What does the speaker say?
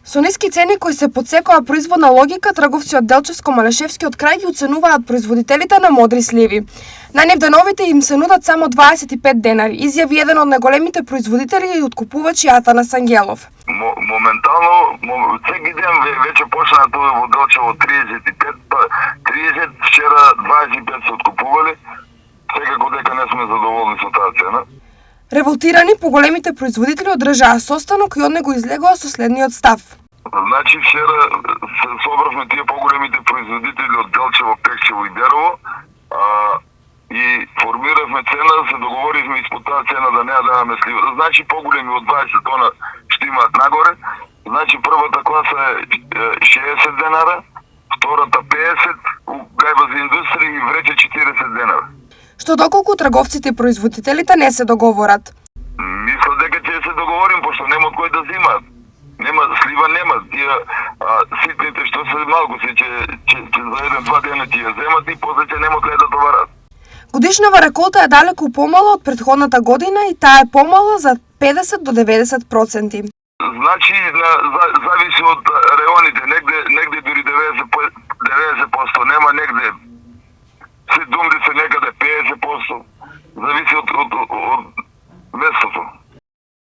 Со ниски цени кои се под секоја производна логика, трговци од Делчевско-Малешевскиот крај ги уценуваат производителите на модри сливи. На нефтеновите им се нудат само 25 денари, изјави еден од најголемите производители и откупувачи Атанас Ангелов. Моментално, всеки ден веќе почна тоа во Делчево 35, па 30, вчера 25 се откупували, секако дека не сме задоволни со таа цена. Револтирани, поголемите производители одржаа состанок и од него излегоа со следниот став. Значи вчера се собравме тие поголемите производители од Делчево, Пекчево и Дерово и формиравме цена, се договоривме испод таа цена да не ја даваме слива. Значи поголеми од 20 тона што имаат нагоре, значи првата класа е 60 денара, втората 50, у гајба за индустрија и вреќе 40 денара. Што доколку трговците и производителите не се договорат? Мислам дека ќе се договорим, пошто нема од кој да земаат. Нема слива, нема. Тие ситните што се малку се ќе за еден-два дена ќе ја земат и после ќе нема кај да товарат. Годишнава реколта е далеку помала од претходната година и таа е помала за 50 до 90%. Значи зависи од реоните, негде дури 90%, нема негде 70, некаде 50%. Зависи од